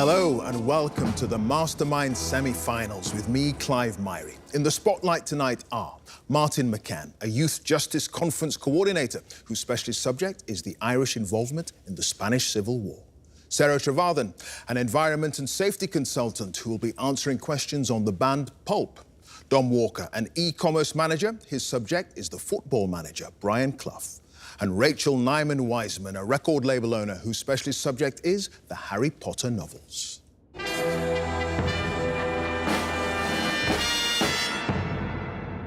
Hello and welcome to the Mastermind semi-finals with me, Clive Myrie. In the spotlight tonight are Martin McCann, a Youth Justice Conference coordinator whose specialist subject is the Irish involvement in the Spanish Civil War. Sarah Trevathan, an environment and safety consultant who will be answering questions on the band Pulp. Dom Walker, an e-commerce manager, his subject is the football manager, Brian Clough. And Rachel Nyman-Wiseman, a record label owner whose specialist subject is the Harry Potter novels.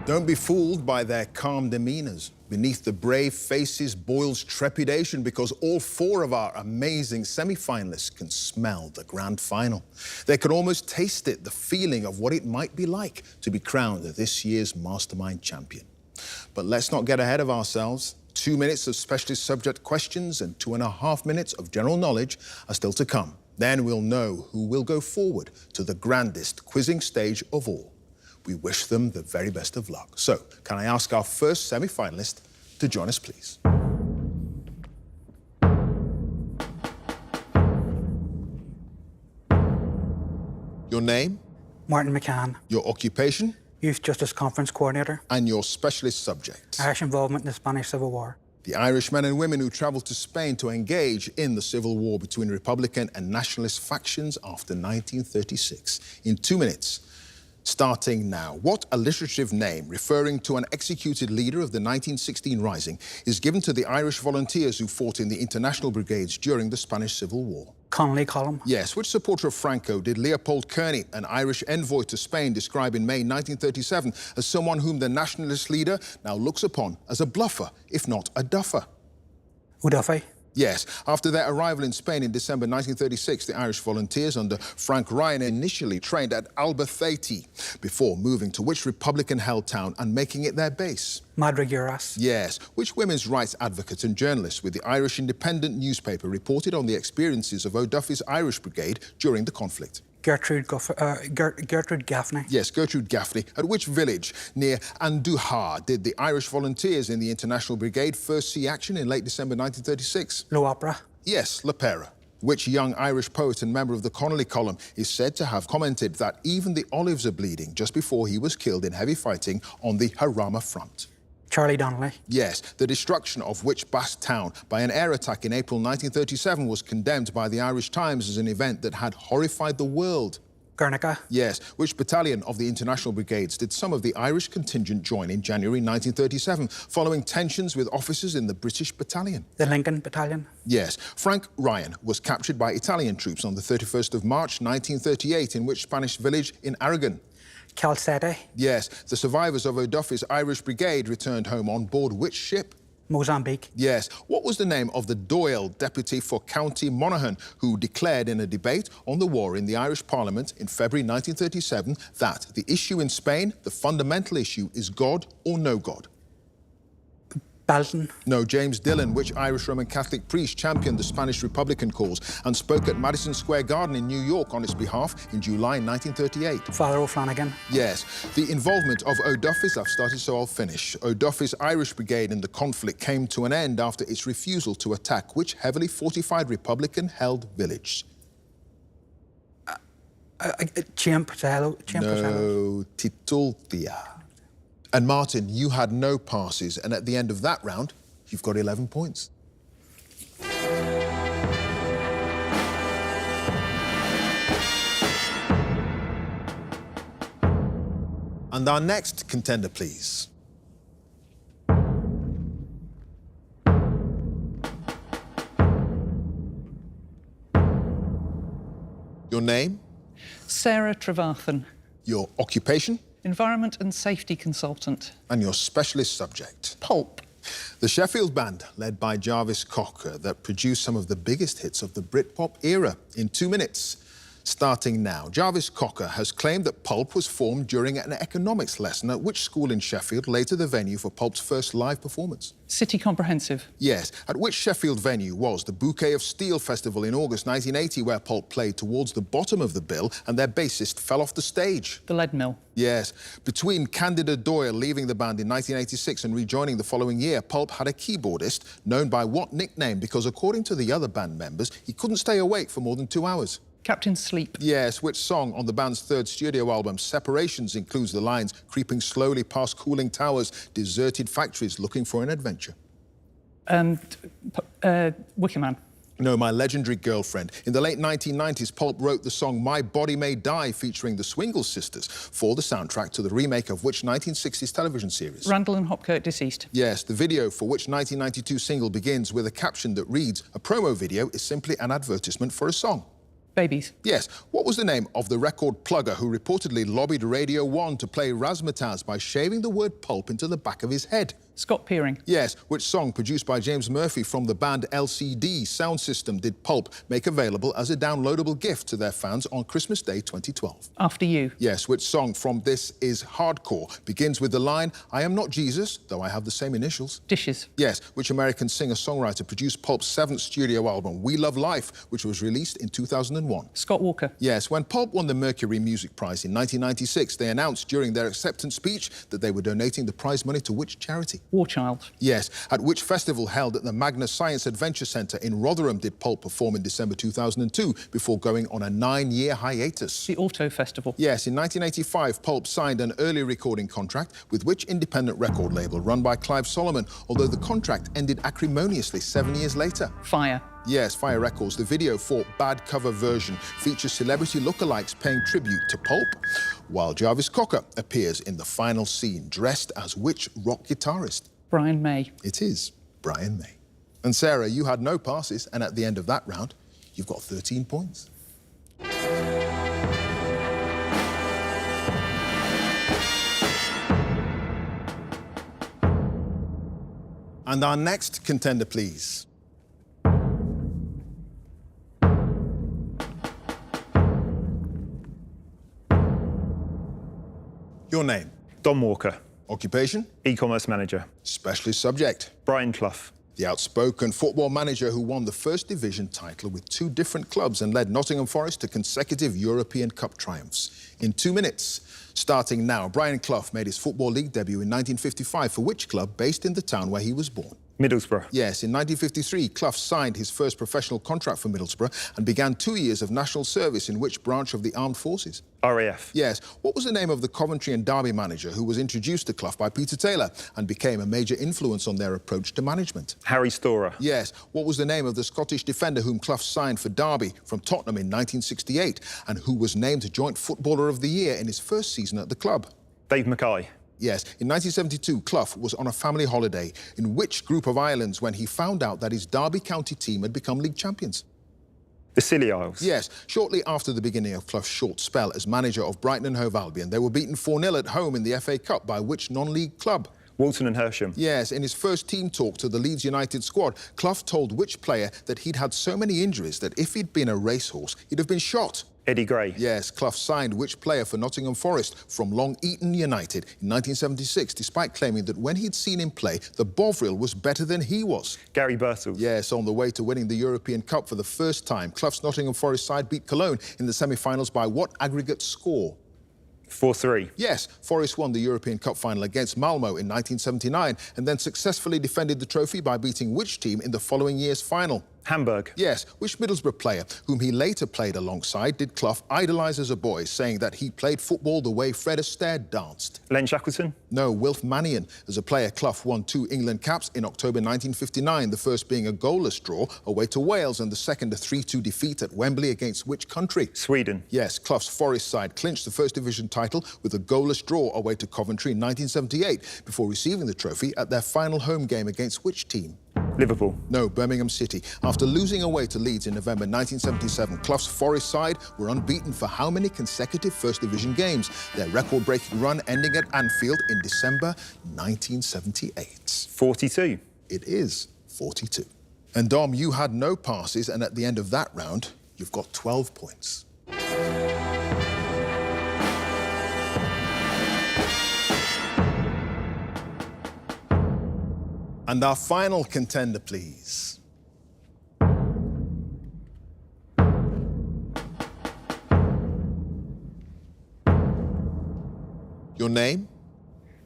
Don't be fooled by their calm demeanours. Beneath the brave faces boils trepidation because all four of our amazing semi-finalists can smell the grand final. They can almost taste it, the feeling of what it might be like to be crowned this year's Mastermind champion. But let's not get ahead of ourselves. 2 minutes of specialist subject questions and 2.5 minutes of general knowledge are still to come. Then we'll know who will go forward to the grandest quizzing stage of all. We wish them the very best of luck. So, can I ask our first semi-finalist to join us, please? Your name? Martin McCann. Your occupation? Youth Justice Conference coordinator. And your specialist subject? Irish involvement in the Spanish Civil War. The Irish men and women who travelled to Spain to engage in the civil war between Republican and nationalist factions after 1936. In 2 minutes, starting now. What alliterative name referring to an executed leader of the 1916 Rising is given to the Irish volunteers who fought in the international brigades during the Spanish Civil War? Connolly column. Yes. Which supporter of Franco did Leopold Kearney, an Irish envoy to Spain, describe in May 1937 as someone whom the nationalist leader now looks upon as a bluffer, if not a duffer? O'Duffy. Yes. After their arrival in Spain in December 1936, the Irish volunteers under Frank Ryan initially trained at Albacete before moving to which Republican-held town and making it their base? Madrigueras. Yes. Which women's rights advocate and journalist with the Irish Independent newspaper reported on the experiences of O'Duffy's Irish Brigade during the conflict? Gertrude Gaffney. Yes, Gertrude Gaffney. At which village near Andujar did the Irish volunteers in the International Brigade first see action in late December 1936? Low Opera. Yes, La Pera. Which young Irish poet and member of the Connolly column is said to have commented that even the olives are bleeding just before he was killed in heavy fighting on the Jarama front? Charlie Donnelly. Yes, the destruction of which Basque town by an air attack in April 1937 was condemned by the Irish Times as an event that had horrified the world? Guernica. Yes, which battalion of the International Brigades did some of the Irish contingent join in January 1937, following tensions with officers in the British battalion? The Lincoln Battalion. Yes, Frank Ryan was captured by Italian troops on the 31st of March 1938 in which Spanish village in Aragon? Calcete. Yes, the survivors of O'Duffy's Irish Brigade returned home on board which ship? Mozambique. Yes. What was the name of the Doyle deputy for County Monaghan who declared in a debate on the war in the Irish Parliament in February 1937 that the issue in Spain, the fundamental issue, is God or no God? Belton. No, James Dillon. Which Irish Roman Catholic priest championed the Spanish Republican cause and spoke at Madison Square Garden in New York on its behalf in July 1938? Father O'Flanagan. Yes. The involvement of O'Duffy's, I've started so I'll finish. O'Duffy's Irish Brigade in the conflict came to an end after its refusal to attack which heavily fortified Republican-held village? No, Titultia. And Martin, you had no passes, and at the end of that round, you've got 11 points. And our next contender, please. Your name? Sarah Trevathan. Your occupation? Environment and safety consultant. And your specialist subject? Pulp. The Sheffield band, led by Jarvis Cocker, that produced some of the biggest hits of the Britpop era. In 2 minutes, starting now. Jarvis Cocker has claimed that Pulp was formed during an economics lesson at which school in Sheffield, later the venue for Pulp's first live performance? City Comprehensive. Yes. At which Sheffield venue was the Bouquet of Steel Festival in August 1980, where Pulp played towards the bottom of the bill and their bassist fell off the stage? The Lead Mill. Yes. Between Candida Doyle leaving the band in 1986 and rejoining the following year, Pulp had a keyboardist known by what nickname? Because according to the other band members, he couldn't stay awake for more than 2 hours. Captain Sleep. Yes, which song on the band's third studio album, Separations, includes the lines, creeping slowly past cooling towers, deserted factories, looking for an adventure? Wicker Man. No, My Legendary Girlfriend. In the late 1990s, Pulp wrote the song My Body May Die, featuring the Swingle Sisters, for the soundtrack to the remake of which 1960s television series? Randall and Hopkirk deceased. Yes, the video for which 1992 single begins with a caption that reads, a promo video is simply an advertisement for a song. Babies. Yes, what was the name of the record plugger who reportedly lobbied Radio 1 to play Razzmatazz by shaving the word pulp into the back of his head? Scott Peering. Yes, which song produced by James Murphy from the band LCD Sound System did Pulp make available as a downloadable gift to their fans on Christmas Day 2012? After You. Yes, which song from This Is Hardcore begins with the line, I am not Jesus, though I have the same initials? Dishes. Yes, which American singer-songwriter produced Pulp's seventh studio album, We Love Life, which was released in 2001? Scott Walker. Yes, when Pulp won the Mercury Music Prize in 1996, they announced during their acceptance speech that they were donating the prize money to which charity? War Child. Yes, at which festival held at the Magna Science Adventure Centre in Rotherham did Pulp perform in December 2002 before going on a 9-year hiatus? The Auto Festival. Yes, in 1985, Pulp signed an early recording contract with which independent record label run by Clive Solomon, although the contract ended acrimoniously 7 years later? Fire. Yes, Fire Records. The video for Bad Cover Version features celebrity lookalikes paying tribute to Pulp, while Jarvis Cocker appears in the final scene, dressed as which rock guitarist? Brian May. It is Brian May. And Sarah, you had no passes, and at the end of that round, you've got 13 points. And our next contender, please. Your name? Don Walker, Occupation? e-commerce manager. Specialist subject? Brian Clough, The outspoken football manager who won the First Division title with 2 different clubs and led Nottingham Forest to consecutive European Cup triumphs. In 2 minutes, starting now, Brian Clough made his Football League debut in 1955 for which club based in the town where he was born? Middlesbrough. Yes, in 1953, Clough signed his first professional contract for Middlesbrough and began 2 years of national service in which branch of the armed forces? RAF. Yes. What was the name of the Coventry and Derby manager who was introduced to Clough by Peter Taylor and became a major influence on their approach to management? Harry Storer. Yes. What was the name of the Scottish defender whom Clough signed for Derby from Tottenham in 1968 and who was named Joint Footballer of the Year in his first season at the club? Dave Mackay. Yes, in 1972, Clough was on a family holiday in which group of islands when he found out that his Derby County team had become league champions? The Scilly Isles. Yes, shortly after the beginning of Clough's short spell as manager of Brighton and Hove Albion, they were beaten 4-0 at home in the FA Cup by which non-league club? Walton and Hersham. Yes, in his first team talk to the Leeds United squad, Clough told which player that he'd had so many injuries that if he'd been a racehorse, he'd have been shot? Eddie Gray. Yes, Clough signed which player for Nottingham Forest from Long Eaton United in 1976, despite claiming that when he'd seen him play, the Bovril was better than he was? Gary Birtles. Yes, on the way to winning the European Cup for the first time, Clough's Nottingham Forest side beat Cologne in the semi-finals by what aggregate score? 4-3. Yes, Forest won the European Cup final against Malmo in 1979 and then successfully defended the trophy by beating which team in the following year's final? Hamburg. Yes, which Middlesbrough player, whom he later played alongside, did Clough idolise as a boy, saying that he played football the way Fred Astaire danced? Len Shackleton. No, Wilf Mannion. As a player, Clough won 2 England caps in October 1959, the first being a goalless draw away to Wales and the second a 3-2 defeat at Wembley against which country? Sweden. Yes, Clough's Forest side clinched the First Division title with a goalless draw away to Coventry in 1978 before receiving the trophy at their final home game against which team? Liverpool. No, Birmingham City. After losing away to Leeds in November 1977, Clough's Forest side were unbeaten for how many consecutive First Division games? Their record-breaking run ending at Anfield in December 1978. 42. It is 42. And Dom, you had no passes, and at the end of that round, you've got 12 points. And our final contender, please. Your name?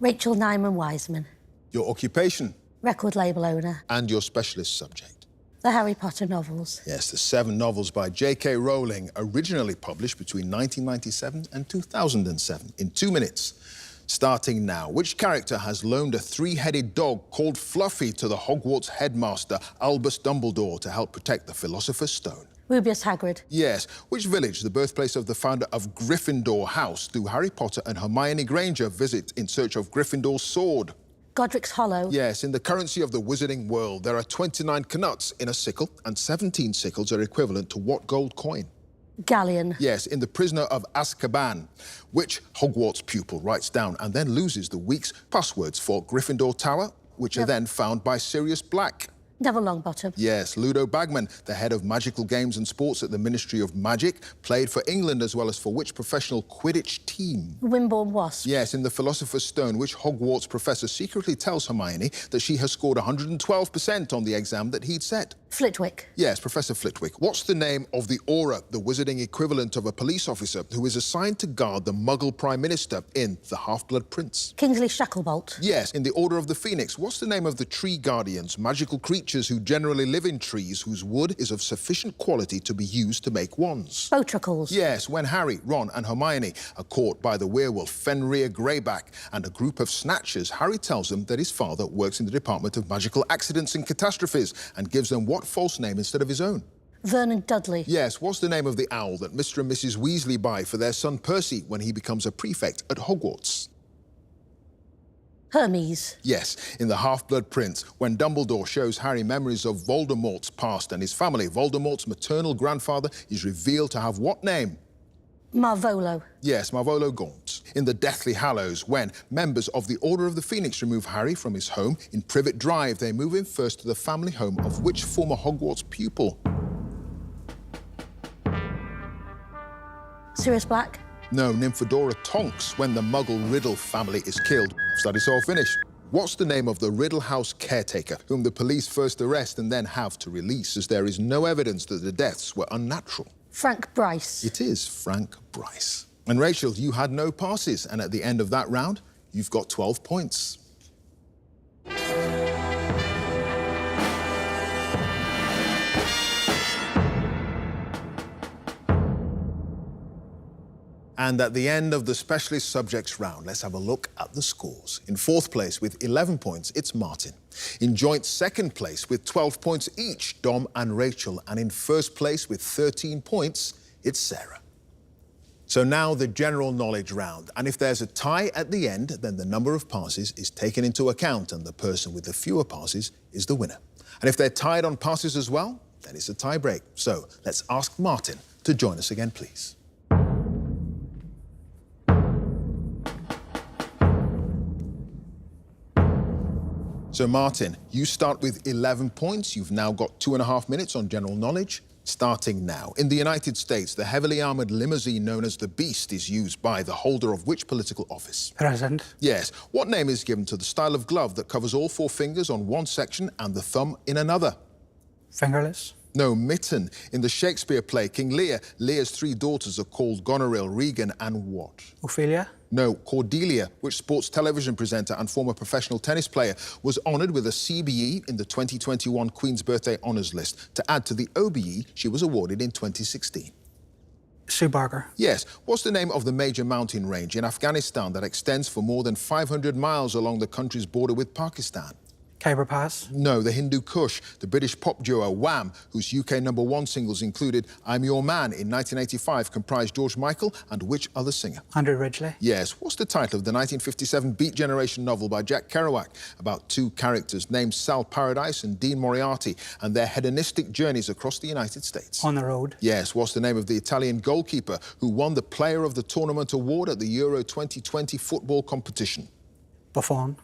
Rachel Nyman Wiseman, Your occupation? record label owner. And your specialist subject? The Harry Potter novels. Yes, the 7 novels by J.K. Rowling, originally published between 1997 and 2007. In 2 minutes, starting now. Which character has loaned a 3-headed dog called Fluffy to the Hogwarts headmaster, Albus Dumbledore, to help protect the Philosopher's Stone? Rubeus Hagrid. Yes. Which village, the birthplace of the founder of Gryffindor House, do Harry Potter and Hermione Granger visit in search of Gryffindor's sword? Godric's Hollow. Yes, in the currency of the wizarding world, there are 29 knuts in a sickle, and 17 sickles are equivalent to what gold coin? Galleon. Yes, in The Prisoner of Azkaban, which Hogwarts pupil writes down and then loses the week's passwords for Gryffindor Tower, which are then found by Sirius Black. Neville Longbottom. Yes, Ludo Bagman, the head of magical games and sports at the Ministry of Magic, played for England as well as for which professional Quidditch team? Wimborne Wasp. Yes, in The Philosopher's Stone, which Hogwarts professor secretly tells Hermione that she has scored 112% on the exam that he'd set? Flitwick. Yes, Professor Flitwick. What's the name of the Aura, the wizarding equivalent of a police officer who is assigned to guard the Muggle Prime Minister in The Half-Blood Prince? Kingsley Shacklebolt. Yes, in the Order of the Phoenix, what's the name of the tree guardians, magical creatures who generally live in trees whose wood is of sufficient quality to be used to make wands? Bowtruckles. Yes, when Harry, Ron and Hermione are caught by the werewolf Fenrir Greyback and a group of snatchers, Harry tells them that his father works in the Department of Magical Accidents and Catastrophes and gives them what false name instead of his own? Vernon Dudley. Yes, what's the name of the owl that Mr. and Mrs. Weasley buy for their son Percy when he becomes a prefect at Hogwarts? Hermes. Yes, in The Half-Blood Prince, when Dumbledore shows Harry memories of Voldemort's past and his family, Voldemort's maternal grandfather is revealed to have what name? Marvolo. Yes, Marvolo Gaunt. In The Deathly Hallows, when members of the Order of the Phoenix remove Harry from his home in Privet Drive, they move him first to the family home of which former Hogwarts pupil? Sirius Black. No, Nymphadora Tonks, when the Muggle Riddle family is killed. Study's all finished. What's the name of the Riddle House caretaker, whom the police first arrest and then have to release, as there is no evidence that the deaths were unnatural? Frank Bryce. It is Frank Bryce. And Rachel, you had no passes, and at the end of that round, you've got 12 points. And at the end of the specialist subjects round, let's have a look at the scores. In 4th place with 11 points, it's Martin. In joint 2nd place with 12 points each, Dom and Rachel. And in 1st place with 13 points, it's Sarah. So now the general knowledge round. And if there's a tie at the end, then the number of passes is taken into account and the person with the fewer passes is the winner. And if they're tied on passes as well, then it's a tie break. So let's ask Martin to join us again, please. So, Martin, you start with 11 points. You've now got 2.5 minutes on general knowledge. Starting now. In the United States, the heavily armoured limousine known as the Beast is used by the holder of which political office? President. Yes. What name is given to the style of glove that covers all 4 fingers on one section and the thumb in another? Fingerless. No, mitten. In the Shakespeare play King Lear, Lear's 3 daughters are called Goneril, Regan and what? Ophelia. No, Cordelia, which sports television presenter and former professional tennis player, was honoured with a CBE in the 2021 Queen's Birthday Honours List. To add to the OBE, she was awarded in 2016. Sue Barker. Yes. What's the name of the major mountain range in Afghanistan that extends for more than 500 miles along the country's border with Pakistan? Khyber Pass. No, the Hindu Kush, the British pop duo Wham, whose UK #1 singles included I'm Your Man in 1985, comprised George Michael and which other singer? Andrew Ridgeley. Yes. What's the title of the 1957 Beat Generation novel by Jack Kerouac about 2 characters named Sal Paradise and Dean Moriarty and their hedonistic journeys across the United States? On the Road. Yes. What's the name of the Italian goalkeeper who won the Player of the Tournament award at the Euro 2020 football competition? Buffon.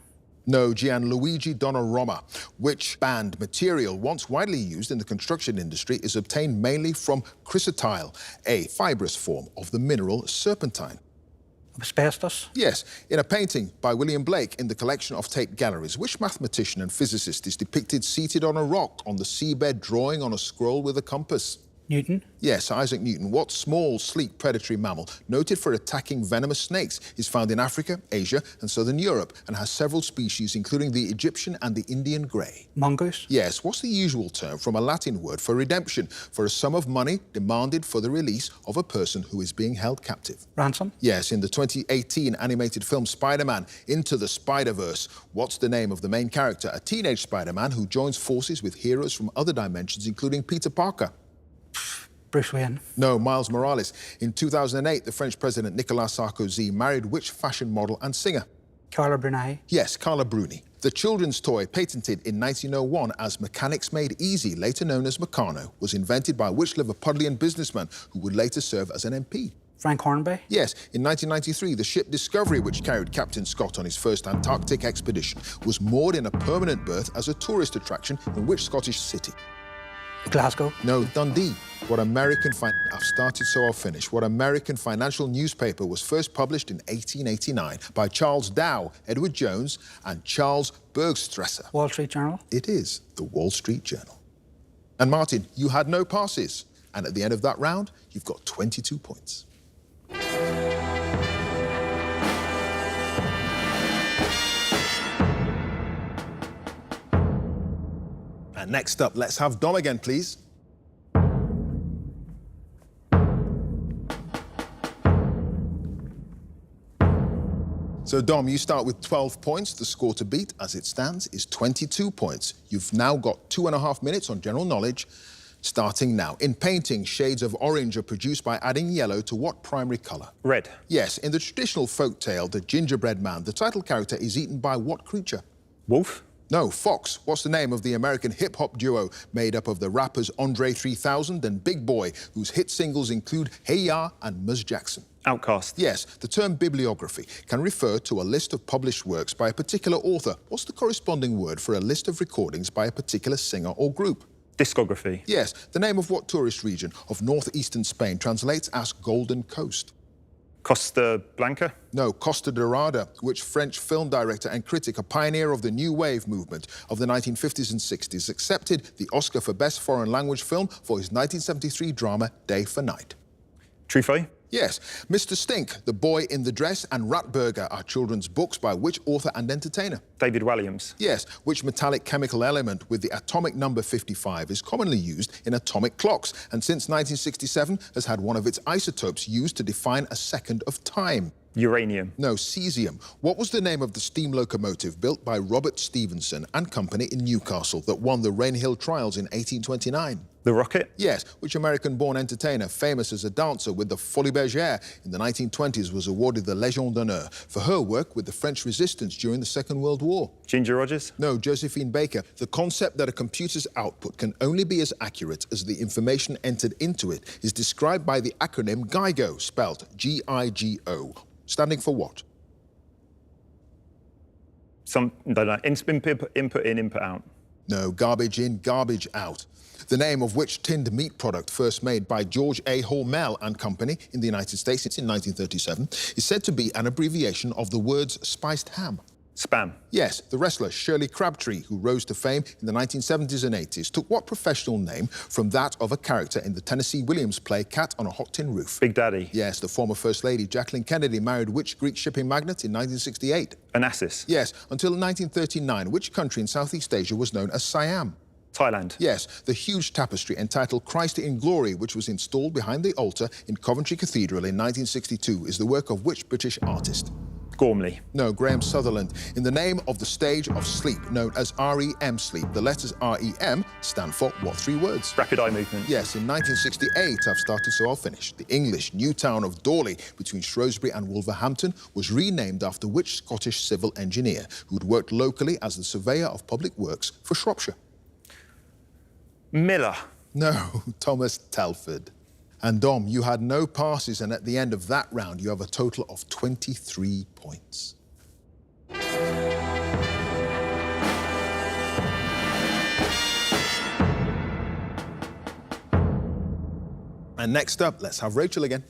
No, Gianluigi Donnarumma. Which band material, once widely used in the construction industry, is obtained mainly from chrysotile, a fibrous form of the mineral serpentine? Asbestos. Yes, in a painting by William Blake in the collection of Tate Galleries, which mathematician and physicist is depicted seated on a rock on the seabed drawing on a scroll with a compass? Newton. Yes, Isaac Newton. What small, sleek, predatory mammal, noted for attacking venomous snakes, is found in Africa, Asia and southern Europe and has several species, including the Egyptian and the Indian grey? Mongoose. Yes, what's the usual term from a Latin word for redemption, for a sum of money demanded for the release of a person who is being held captive? Ransom. Yes, in the 2018 animated film Spider-Man Into the Spider-Verse, what's the name of the main character, a teenage Spider-Man who joins forces with heroes from other dimensions, including Peter Parker? Bruce Wayne. No, Miles Morales. In 2008, the French president Nicolas Sarkozy married which fashion model and singer? Carla Bruni. Yes, Carla Bruni. The children's toy, patented in 1901 as Mechanics Made Easy, later known as Meccano, was invented by which Liverpudlian businessman who would later serve as an MP? Frank Hornby. Yes, in 1993, the ship Discovery, which carried Captain Scott on his first Antarctic expedition, was moored in a permanent berth as a tourist attraction in which Scottish city? Glasgow. No, Dundee. I've started, so I'll finish. What American financial newspaper was first published in 1889 by Charles Dow, Edward Jones, and Charles Bergstresser? Wall Street Journal. It is the Wall Street Journal. And Martin, you had no passes. And at the end of that round, you've got 22 points. And next up, let's have Dom again, please. So, Dom, you start with 12 points. The score to beat, as it stands, is 22 points. You've now got 2.5 minutes on general knowledge, starting now. In painting, shades of orange are produced by adding yellow to what primary colour? Red. Yes, in the traditional folk tale, The Gingerbread Man, the title character is eaten by what creature? Wolf. No, Fox. What's the name of the American hip-hop duo made up of the rappers Andre 3000 and Big Boy, whose hit singles include Hey Ya and Ms. Jackson? Outcast. Yes, the term bibliography can refer to a list of published works by a particular author. What's the corresponding word for a list of recordings by a particular singer or group? Discography. Yes, the name of what tourist region of northeastern Spain translates as Golden Coast? Costa Blanca. No, Costa Dorada, which French film director and critic, a pioneer of the New Wave movement of the 1950s and 60s, accepted the Oscar for Best Foreign Language Film for his 1973 drama Day for Night? Truffaut. Yes, Mr. Stink, The Boy in the Dress, and Ratburger are children's books by which author and entertainer? David Walliams. Yes, which metallic chemical element with the atomic number 55 is commonly used in atomic clocks and since 1967 has had one of its isotopes used to define a second of time? Uranium. No, cesium. What was the name of the steam locomotive built by Robert Stephenson and Company in Newcastle that won the Rainhill Trials in 1829? The Rocket. Yes, which American-born entertainer, famous as a dancer with the Folie Bergère in the 1920s, was awarded the Légion d'honneur for her work with the French resistance during the Second World War? Ginger Rogers. No, Josephine Baker. The concept that a computer's output can only be as accurate as the information entered into it is described by the acronym GIGO, spelled G-I-G-O. Standing for what? Input in, input out. No, garbage in, garbage out. The name of which tinned meat product first made by George A. Hormel and Company in the United States in 1937 is said to be an abbreviation of the words spiced ham. Spam. Yes, the wrestler Shirley Crabtree, who rose to fame in the 1970s and 80s, took what professional name from that of a character in the Tennessee Williams play Cat on a Hot Tin Roof? Big Daddy. Yes, the former First Lady Jacqueline Kennedy married which Greek shipping magnate in 1968? Onassis. Yes, until 1939, which country in Southeast Asia was known as Siam? Thailand. Yes, the huge tapestry entitled Christ in Glory, which was installed behind the altar in Coventry Cathedral in 1962, is the work of which British artist? Gormley. No, Graham Sutherland. In the name of the stage of sleep, known as REM sleep, the letters REM stand for what three words? Rapid eye movement. Yes, in 1968, I've started, so I'll finish. The English new town of Dawley, between Shrewsbury and Wolverhampton, was renamed after which Scottish civil engineer who'd worked locally as the surveyor of public works for Shropshire? Miller. No, Thomas Telford. And Dom, you had no passes, and at the end of that round, you have a total of 23 points. And next up, let's have Rachel again.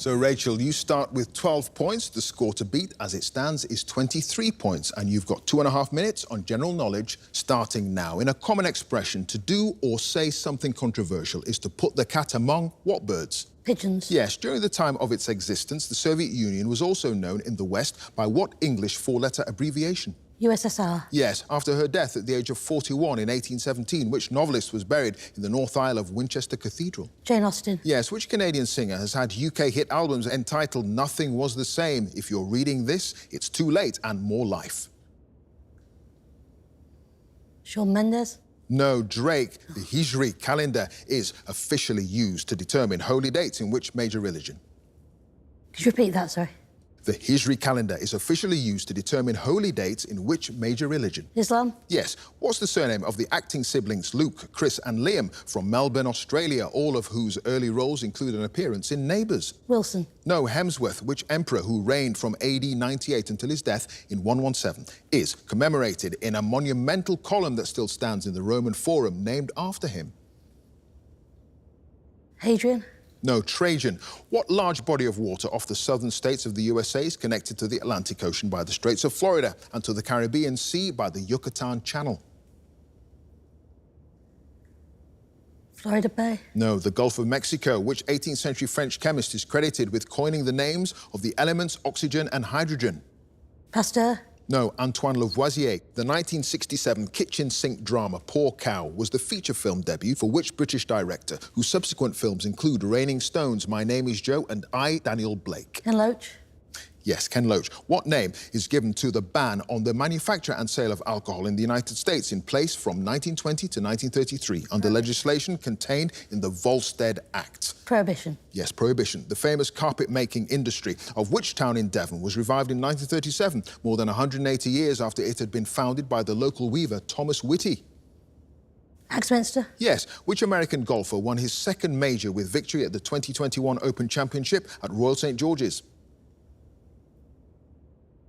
So, Rachel, you start with 12 points. The score to beat, as it stands, is 23 points. And you've got 2.5 minutes on general knowledge, starting now. In a common expression, to do or say something controversial is to put the cat among what birds? Pigeons. Yes, during the time of its existence, the Soviet Union was also known in the West by what English four-letter abbreviation? USSR. Yes, after her death at the age of 41 in 1817, which novelist was buried in the North Aisle of Winchester Cathedral? Jane Austen. Yes, which Canadian singer has had UK hit albums entitled Nothing Was the Same? If you're reading this, It's Too Late and More Life. Shawn Mendes. No, Drake. The Hijri calendar is officially used to determine holy dates in which major religion? Could you repeat that, sorry? The Hijri calendar is officially used to determine holy dates in which major religion? Islam. Yes. What's the surname of the acting siblings Luke, Chris and Liam from Melbourne, Australia, all of whose early roles include an appearance in Neighbours? Wilson. No, Hemsworth, which emperor who reigned from AD 98 until his death in 117, is commemorated in a monumental column that still stands in the Roman Forum named after him? Hadrian. No, Trajan. What large body of water off the southern states of the USA is connected to the Atlantic Ocean by the Straits of Florida and to the Caribbean Sea by the Yucatan Channel? Florida Bay. No, the Gulf of Mexico. Which 18th century French chemist is credited with coining the names of the elements oxygen and hydrogen? Pasteur. No, Antoine Lavoisier. The 1967 kitchen sink drama Poor Cow was the feature film debut for which British director, whose subsequent films include Raining Stones, My Name is Joe and I, Daniel Blake? Ken Loach. Yes, Ken Loach. What name is given to the ban on the manufacture and sale of alcohol in the United States in place from 1920 to 1933 under legislation contained in the Volstead Act? Prohibition. Yes, Prohibition. The famous carpet-making industry of which town in Devon was revived in 1937, more than 180 years after it had been founded by the local weaver Thomas Whitty? Axminster. Yes. Which American golfer won his second major with victory at the 2021 Open Championship at Royal St. George's?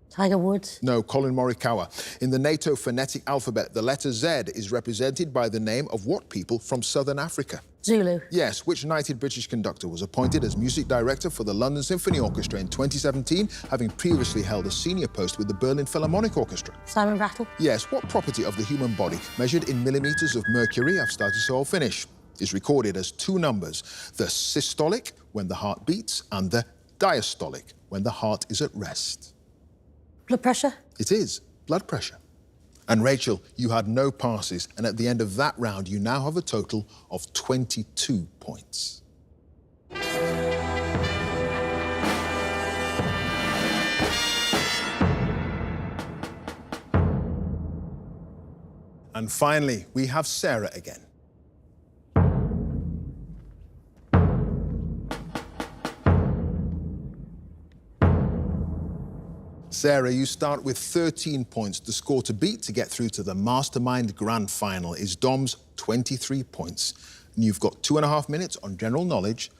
Tiger Woods. No, Colin Morikawa. In the NATO phonetic alphabet, the letter Z is represented by the name of what people from southern Africa? Zulu. Yes. Which knighted British conductor was appointed as music director for the London Symphony Orchestra in 2017, having previously held a senior post with the Berlin Philharmonic Orchestra? Simon Rattle. Yes. What property of the human body, measured in millimeters of mercury, I've started so I'll finish, is recorded as two numbers: the systolic, when the heart beats, and the diastolic, when the heart is at rest? Blood pressure. It is blood pressure. And Rachel, you had no passes, and at the end of that round, you now have a total of 22 points. And finally, we have Sarah again. Sarah, you start with 13 points. The score to beat to get through to the Mastermind Grand Final is Dom's 23 points. And you've got 2.5 minutes on general knowledge,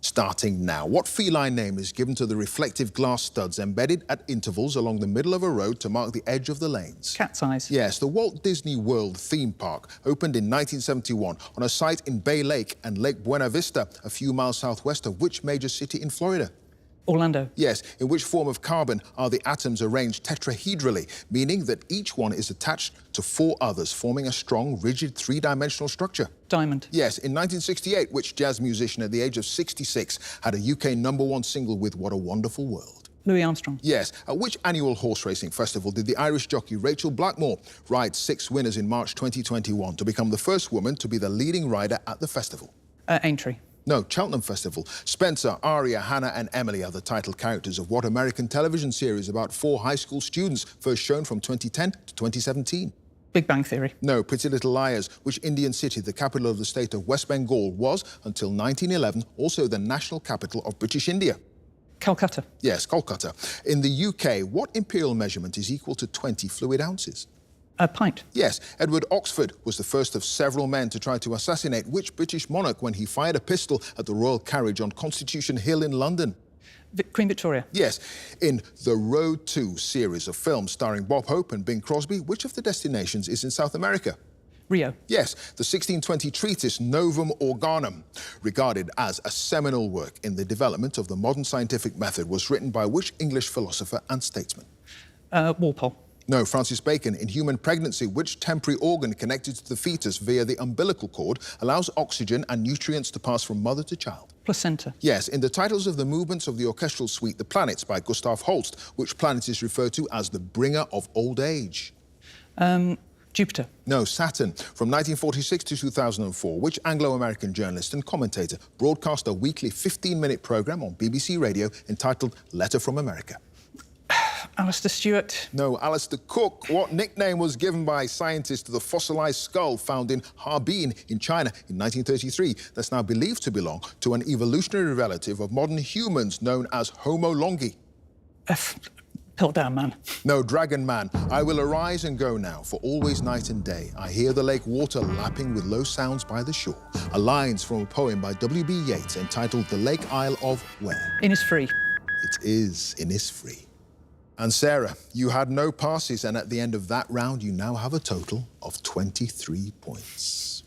starting now. What feline name is given to the reflective glass studs embedded at intervals along the middle of a road to mark the edge of the lanes? Cat's eyes. Yes, the Walt Disney World theme park opened in 1971 on a site in Bay Lake and Lake Buena Vista, a few miles southwest of which major city in Florida? Orlando. Yes. In which form of carbon are the atoms arranged tetrahedrally, meaning that each one is attached to 4 others, forming a strong, rigid, 3-dimensional structure? Diamond. Yes. In 1968, which jazz musician at the age of 66 had a UK #1 single with What a Wonderful World? Louis Armstrong. Yes. At which annual horse racing festival did the Irish jockey Rachel Blackmore ride 6 winners in March 2021 to become the first woman to be the leading rider at the festival? Aintree. No, Cheltenham Festival. Spencer, Aria, Hannah and Emily are the title characters of what American television series about 4 high school students, first shown from 2010 to 2017? Big Bang Theory. No, Pretty Little Liars. Which Indian city, the capital of the state of West Bengal, was, until 1911, also the national capital of British India? Calcutta. Yes, Kolkata. In the UK, what imperial measurement is equal to 20 fluid ounces? A pint. Yes, Edward Oxford was the first of several men to try to assassinate which British monarch when he fired a pistol at the Royal Carriage on Constitution Hill in London? Queen Victoria. Yes. In the Road to series of films starring Bob Hope and Bing Crosby, which of the destinations is in South America? Rio. Yes, the 1620 treatise Novum Organum, regarded as a seminal work in the development of the modern scientific method, was written by which English philosopher and statesman? Walpole. No, Francis Bacon. In human pregnancy, which temporary organ connected to the fetus via the umbilical cord allows oxygen and nutrients to pass from mother to child? Placenta. Yes, in the titles of the movements of the orchestral suite The Planets by Gustav Holst, which planet is referred to as the bringer of old age? Jupiter. No, Saturn. From 1946 to 2004, which Anglo-American journalist and commentator broadcast a weekly 15-minute programme on BBC Radio entitled Letter from America? Alistair Stewart. No, Alistair Cook. What nickname was given by scientists to the fossilised skull found in Harbin in China in 1933 that's now believed to belong to an evolutionary relative of modern humans known as Homo longi? Piltdown Man. No, Dragon Man. I will arise and go now, for always night and day. I hear the lake water lapping with low sounds by the shore. A lines from a poem by W.B. Yeats entitled The Lake Isle of where? Innisfree. It is Innisfree. And Sarah, you had no passes, and at the end of that round, you now have a total of 23 points.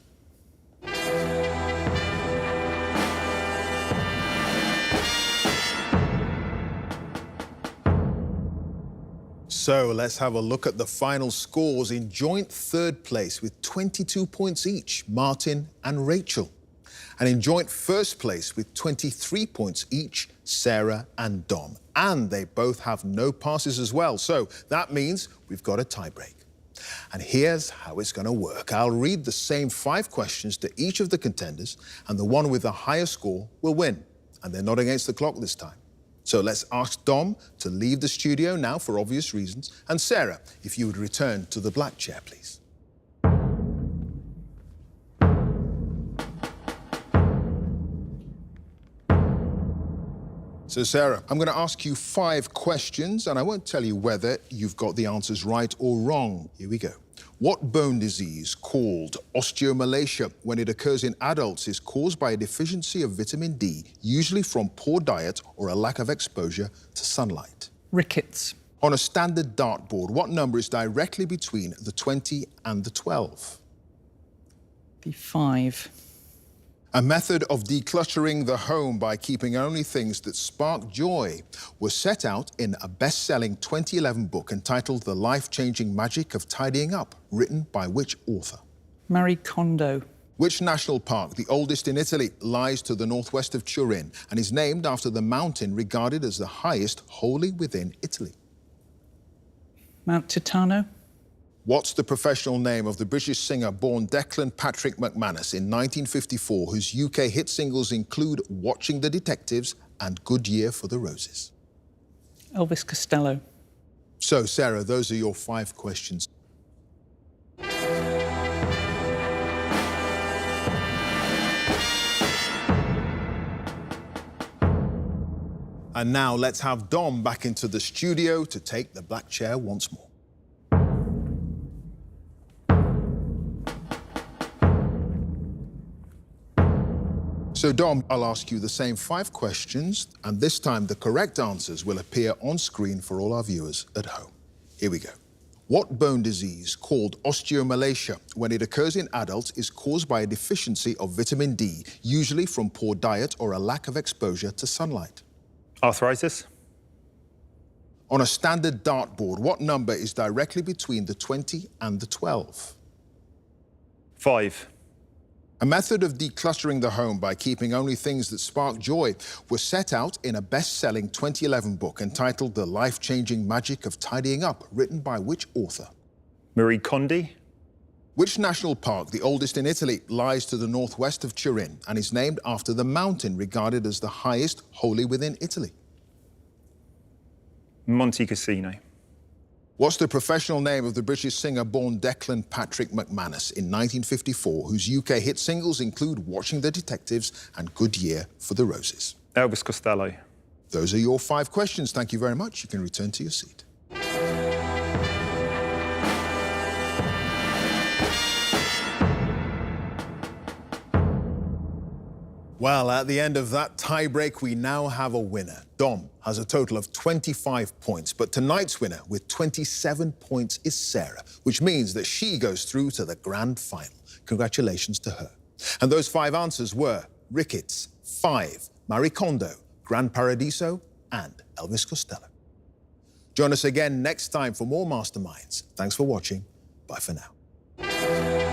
So let's have a look at the final scores. In joint third place with 22 points each, Martin and Rachel. And in joint first place with 23 points each, Sarah and Dom. And they both have no passes as well. So that means we've got a tiebreak. And here's how it's going to work. I'll read the same 5 questions to each of the contenders, and the one with the higher score will win. And they're not against the clock this time. So let's ask Dom to leave the studio now for obvious reasons. And Sarah, if you would return to the black chair, please. So, Sarah, I'm going to ask you 5 questions, and I won't tell you whether you've got the answers right or wrong. Here we go. What bone disease called osteomalacia, when it occurs in adults, is caused by a deficiency of vitamin D, usually from poor diet or a lack of exposure to sunlight? Rickets. On a standard dartboard, what number is directly between the 20 and the 12? The 5. A method of decluttering the home by keeping only things that spark joy was set out in a best-selling 2011 book entitled The Life-Changing Magic of Tidying Up, written by which author? Marie Kondo. Which national park, the oldest in Italy, lies to the northwest of Turin and is named after the mountain regarded as the highest wholly within Italy? Mount Titano. What's the professional name of the British singer born Declan Patrick McManus in 1954, whose UK hit singles include Watching the Detectives and Good Year for the Roses? Elvis Costello. So, Sarah, those are your 5 questions. And now let's have Dom back into the studio to take the black chair once more. So, Dom, I'll ask you the same 5 questions, and this time the correct answers will appear on screen for all our viewers at home. Here we go. What bone disease, called osteomalacia, when it occurs in adults, is caused by a deficiency of vitamin D, usually from poor diet or a lack of exposure to sunlight? Arthritis. On a standard dartboard, what number is directly between the 20 and the 12? 5. A method of decluttering the home by keeping only things that spark joy was set out in a best-selling 2011 book entitled The Life-Changing Magic of Tidying Up, written by which author? Marie Kondo. Which national park, the oldest in Italy, lies to the northwest of Turin and is named after the mountain regarded as the highest wholly within Italy? Monte Cassino. What's the professional name of the British singer born Declan Patrick McManus in 1954, whose UK hit singles include Watching the Detectives and Good Year for the Roses? Elvis Costello. Those are your 5 questions. Thank you very much. You can return to your seat. Well, at the end of that tiebreak, we now have a winner. Dom has a total of 25 points, but tonight's winner with 27 points is Sarah, which means that she goes through to the grand final. Congratulations to her. And those 5 answers were Ricketts, 5, Marie Kondo, Gran Paradiso, and Elvis Costello. Join us again next time for more Masterminds. Thanks for watching. Bye for now.